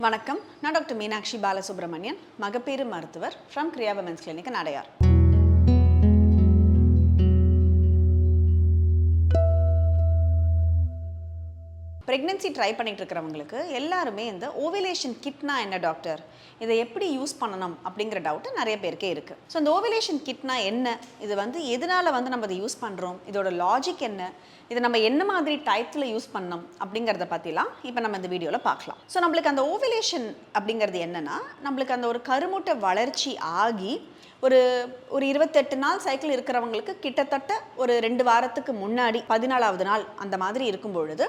வணக்கம். நான் டாக்டர் மீனாட்சி பாலசுப்ரமணியன், மகப்பேறு மருத்துவர் from Kriya women's clinic Adyar. Pregnancy try பண்ணிட்டு இருக்கிறவங்களுக்கு எல்லாருமே இந்த ஓவிலேஷன் கிட்னா என்ன டாக்டர், இதை எப்படி யூஸ் பண்ணணும் அப்படிங்கிற டவுட்டு நிறைய பேருக்கே இருக்குது. ஸோ இந்த ஓவிலேஷன் கிட்னா என்ன, இது எதனால் நம்ம இதை யூஸ் பண்ணுறோம், இதோட லாஜிக் என்ன, இதை நம்ம என்ன மாதிரி டைத்தில் யூஸ் பண்ணணும் அப்படிங்கிறத பற்றிலாம் இப்போ நம்ம இந்த வீடியோவில் பார்க்கலாம். ஸோ நம்மளுக்கு அந்த ஓவிலேஷன் அப்படிங்கிறது என்னென்னா, நம்மளுக்கு அந்த ஒரு கருமுட்டை வளர்ச்சி ஆகி ஒரு 28 நாள் சைக்கிள் இருக்கிறவங்களுக்கு கிட்டத்தட்ட ஒரு 2 வாரத்துக்கு முன்னாடி 14வது நாள் அந்த மாதிரி இருக்கும் பொழுது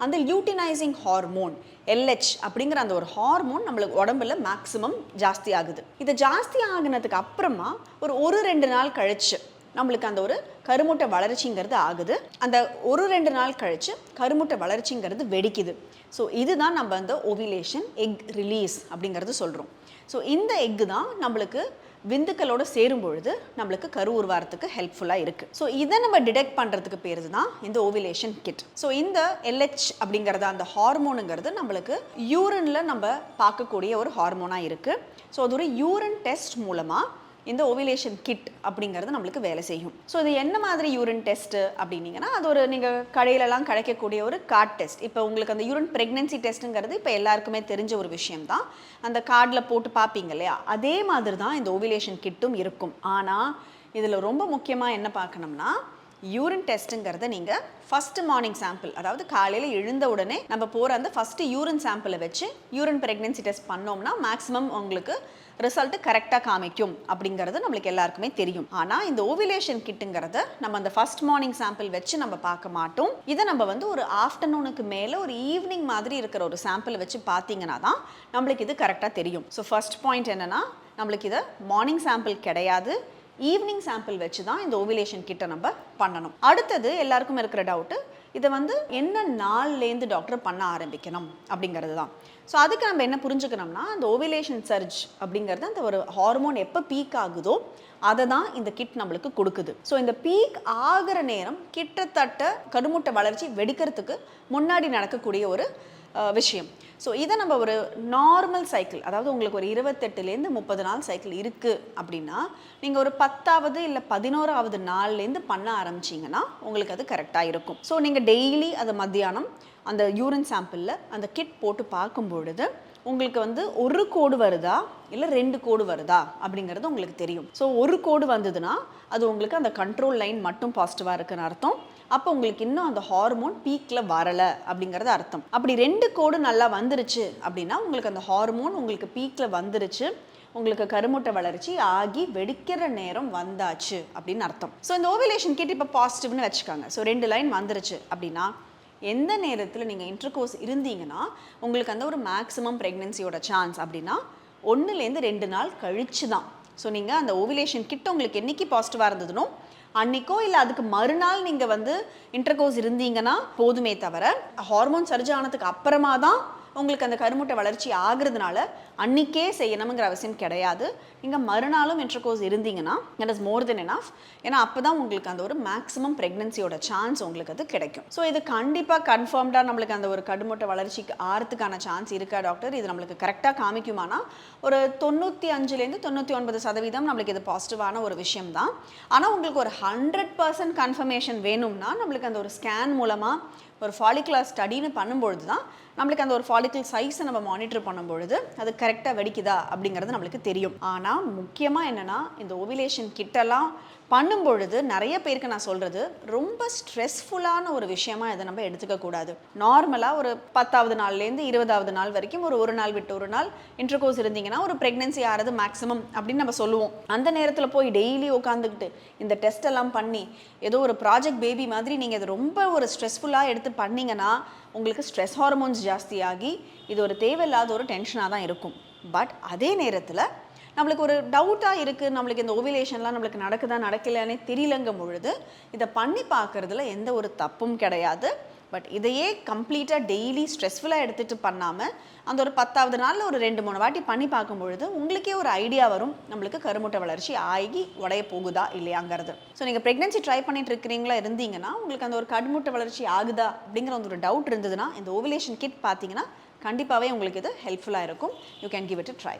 அந்த லியூட்டினைசிங் ஹார்மோன் LH அப்படிங்கிற அந்த ஒரு ஹார்மோன் நம்மளுக்கு உடம்புல மேக்ஸிமம் ஜாஸ்தி ஆகுது. இது ஜாஸ்தி ஆகினதுக்கு அப்புறமா ஒரு 2 நாள் கழிச்சு நம்மளுக்கு அந்த ஒரு கருமுட்டை வளர்ச்சிங்கிறது ஆகுது. அந்த 2 நாள் கழிச்சு கருமுட்டை வளர்ச்சிங்கிறது வெடிக்குது. ஸோ இதுதான் நம்ம அந்த ஓவிலேஷன் எக் ரிலீஸ் அப்படிங்கிறது சொல்கிறோம். ஸோ இந்த எக்கு தான் நம்மளுக்கு விந்துக்களோடு சேரும் பொழுது நம்மளுக்கு கரு உருவாரத்துக்கு ஹெல்ப்ஃபுல்லாக இருக்குது. ஸோ இதை நம்ம டிடெக்ட் பண்ணுறதுக்கு பேர் தான் இந்த ஓவிலேஷன் கிட். ஸோ இந்த LH அப்படிங்கிறது அந்த ஹார்மோனுங்கிறது நம்மளுக்கு யூரினில் நம்ம பார்க்கக்கூடிய ஒரு ஹார்மோனாக இருக்குது. ஸோ அது ஒரு யூரின் டெஸ்ட் மூலமாக இந்த ஓவிலேஷன் கிட் அப்படிங்கிறது நம்மளுக்கு வேலை செய்யும். ஸோ இது என்ன மாதிரி யூரின் டெஸ்ட்டு அப்படின்னீங்கன்னா, அது ஒரு நீங்கள் கடையிலலாம் கிடைக்கக்கூடிய ஒரு கார்ட் டெஸ்ட். இப்போ உங்களுக்கு அந்த யூரின் ப்ரெக்னென்சி டெஸ்ட்டுங்கிறது இப்போ எல்லாருக்குமே தெரிஞ்ச ஒரு விஷயம் தான். அந்த கார்டில் போட்டு பார்ப்பீங்க இல்லையா, அதே மாதிரி தான் இந்த ஓவிலேஷன் கிட்டும் இருக்கும். ஆனால் இதில் ரொம்ப முக்கியமாக என்ன பார்க்கணும்னா, யூரின் டெஸ்ட்டுங்கிறத நீங்கள் ஃபஸ்ட்டு மார்னிங் சாம்பிள், அதாவது காலையில் எழுந்த உடனே நம்ம போகிற அந்த ஃபஸ்ட்டு யூரின் சாம்பிளை வச்சு யூரின் ப்ரெக்னென்சி டெஸ்ட் பண்ணோம்னா மேக்ஸிமம் உங்களுக்கு ரிசல்ட்டு கரெக்டாக காமிக்கும் அப்படிங்கிறது நம்மளுக்கு எல்லாருக்குமே தெரியும். ஆனால் இந்த ஓவிலேஷன் கிட்டுங்கிறத நம்ம அந்த ஃபஸ்ட் மார்னிங் சாம்பிள் வச்சு நம்ம பார்க்க மாட்டோம். இதை நம்ம ஒரு ஆஃப்டர்நூனுக்கு மேலே ஒரு ஈவினிங் மாதிரி இருக்கிற ஒரு சாம்பிளை வச்சு பார்த்தீங்கன்னா தான் நம்மளுக்கு இது கரெக்டாக தெரியும். ஸோ ஃபஸ்ட் பாயிண்ட் என்னென்னா, நம்மளுக்கு இதை மார்னிங் சாம்பிள் கிடையாது, ஈவினிங் சாம்பிள் வச்சு தான் இந்த ஓவிலேஷன் கிட்ட நம்ம பண்ணணும். அடுத்தது எல்லாருக்கும் இருக்கிற டவுட்டு, இதை என்ன நாள்லேருந்து டாக்டர் பண்ண ஆரம்பிக்கணும் அப்படிங்கிறது தான். ஸோ அதுக்கு நம்ம என்ன புரிஞ்சுக்கணும்னா, அந்த ஓவிலேஷன் சர்ஜ் அப்படிங்கிறது அந்த ஒரு ஹார்மோன் எப்போ பீக் ஆகுதோ அதை தான் இந்த கிட் நம்மளுக்கு கொடுக்குது. ஸோ இந்த பீக் ஆகிற நேரம் கிட்டத்தட்ட கருமுட்டை வளர்ச்சி வெடிக்கிறதுக்கு முன்னாடி நடக்கக்கூடிய ஒரு விஷயம். ஸோ இதை நம்ம ஒரு நார்மல் சைக்கிள், அதாவது உங்களுக்கு ஒரு 28லேருந்து 30 நாள் சைக்கிள் இருக்குது அப்படின்னா, நீங்கள் ஒரு 10வது இல்லை 11வது நாள்லேருந்து பண்ண ஆரம்பிச்சிங்கன்னா உங்களுக்கு அது கரெக்டாக இருக்கும். ஸோ நீங்கள் டெய்லி அதை மத்தியானம் அந்த யூரின் சாம்பிளில் அந்த கிட் போட்டு பார்க்கும் பொழுது உங்களுக்கு ஒரு கோடு வருதா இல்லை 2 கோடு வருதா அப்படிங்கிறது உங்களுக்கு தெரியும். ஸோ ஒரு கோடு வந்ததுன்னா அது உங்களுக்கு அந்த கண்ட்ரோல் லைன் மட்டும் பாசிட்டிவாக இருக்குன்னு அர்த்தம். அப்போ உங்களுக்கு இன்னும் அந்த ஹார்மோன் பீக்கில் வரலை அப்படிங்கிறது அர்த்தம். அப்படி 2 கோடு நல்லா வந்துருச்சு அப்படின்னா உங்களுக்கு அந்த ஹார்மோன் உங்களுக்கு பீக்கில் வந்துருச்சு, உங்களுக்கு கருமுட்டை வளர்ச்சி ஆகி வெடிக்கிற நேரம் வந்தாச்சு அப்படின்னு அர்த்தம். ஸோ இந்த ஓவிலேஷன் கிட் இப்போ பாசிட்டிவ்னு வச்சுக்காங்க. ஸோ 2 லைன் வந்துருச்சு அப்படின்னா எந்த நேரத்தில் நீங்கள் இன்டர்கோர்ஸ் இருந்தீங்கன்னா உங்களுக்கு அந்த ஒரு மேக்ஸிமம் ப்ரெக்னென்சியோட சான்ஸ் அப்படின்னா 1லேருந்து 2 நாள் கழிச்சு தான். ஸோ நீங்கள் அந்த ஓவிலேஷன் கிட் உங்களுக்கு என்றைக்கு பாசிட்டிவாக இருந்ததுனோ அன்றைக்கோ இல்லை அதுக்கு மறுநாள் நீங்கள் இன்டர்கோர்ஸ் இருந்தீங்கன்னா போதுமே தவிர, ஹார்மோன் சர்ஜ் ஆனதுக்கு அப்புறமா தான் உங்களுக்கு அந்த கருமுட்டை வளர்ச்சி ஆகுறதுனால அன்றைக்கே செய்யணுங்கிற அவசியம் கிடையாது. நீங்கள் மறுநாளும் இன்டர்கோர்ஸ் இருந்தீங்கன்னா that is more then enough. ஏன்னா அப்போ தான் உங்களுக்கு அந்த ஒரு மேக்ஸிமம் ப்ரெக்னென்சியோட சான்ஸ் உங்களுக்கு அது கிடைக்கும். ஸோ இது கண்டிப்பாக கன்ஃபார்ம்டாக நம்மளுக்கு அந்த ஒரு கருமுட்டை வளர்ச்சிக்கு ஆகிறதுக்கான சான்ஸ் இருக்கா டாக்டர், இது நம்மளுக்கு கரெக்டாக காமிக்குமானா ஒரு 95லேருந்து 99% நம்மளுக்கு இது பாசிட்டிவான ஒரு விஷயம் தான். ஆனால் உங்களுக்கு ஒரு 100% கன்ஃபர்மேஷன் வேணும்னா நம்மளுக்கு அந்த ஒரு ஸ்கேன் மூலமாக ஒரு ஃபாலிகுலர் ஸ்டடின்னு பண்ணும்பொழுது தான் நம்மளுக்கு அந்த ஒரு ஃபாலிக்கல் சைஸை நம்ம மானிட்டர் பண்ணும்பொழுது அது கரெக்டாக வெடிக்குதா அப்படிங்கிறது நம்மளுக்கு தெரியும். ஆனால் முக்கியமாக என்னென்னா, இந்த ஓவிலேஷன் கிட்டெல்லாம் பண்ணும்பொழுது நிறைய பேருக்கு நான் சொல்கிறது, ரொம்ப ஸ்ட்ரெஸ்ஃபுல்லான ஒரு விஷயமா இதை நம்ம எடுத்துக்கக்கூடாது. நார்மலாக ஒரு 10வது நாள்லேருந்து 20வது நாள் வரைக்கும் ஒரு நாள் விட்டு ஒரு நாள் இன்டர்கோர்ஸ் இருந்தீங்கன்னா ஒரு ப்ரெக்னென்சி ஆகிறது மேக்ஸிமம் அப்படின்னு நம்ம சொல்லுவோம். அந்த நேரத்தில் போய் டெய்லி உட்காந்துக்கிட்டு இந்த டெஸ்ட் எல்லாம் பண்ணி ஏதோ ஒரு ப்ராஜெக்ட் பேபி மாதிரி நீங்கள் இது ரொம்ப ஒரு ஸ்ட்ரெஸ்ஃபுல்லாக எடுத்து பண்ணிங்கன்னா உங்களுக்கு ஸ்ட்ரெஸ் ஹார்மோன்ஸ் ஜாஸ்தியாகி இது ஒரு தேவையில்லாத ஒரு டென்ஷனாக தான் இருக்கும். பட் அதே நேரத்தில் நம்மளுக்கு ஒரு டவுட்டாக இருக்குது, நம்மளுக்கு இந்த ஓவிலேஷன்லாம் நம்மளுக்கு நடக்குதா நடக்கலையானே தெரியலங்கும் பொழுது இதை பண்ணி பார்க்குறதுல எந்த ஒரு தப்பும் கிடையாது. பட் இதையே கம்ப்ளீட்டாக டெய்லி ஸ்ட்ரெஸ்ஃபுல்லாக எடுத்துகிட்டு பண்ணாமல் அந்த ஒரு 10வது நாளில் ஒரு 2-3 வாட்டி பண்ணி பார்க்கும்பொழுது உங்களுக்கே ஒரு ஐடியா வரும் நம்மளுக்கு கருமுட்டை வளர்ச்சி ஆகி உடைய போகுதா இல்லையாங்கிறது. ஸோ நீங்கள் ப்ரெக்னென்சி ட்ரை பண்ணிட்டு இருக்கிறீங்களா இருந்தீங்கன்னா உங்களுக்கு அந்த ஒரு கருமுட்டை வளர்ச்சி ஆகுதா அப்படிங்கிற ஒரு டவுட் இருந்ததுன்னா இந்த ஓவிலேஷன் கிட் பார்த்தீங்கன்னா கண்டிப்பாகவே உங்களுக்கு இது ஹெல்ப்ஃபுல்லாக இருக்கும். You can give it a try.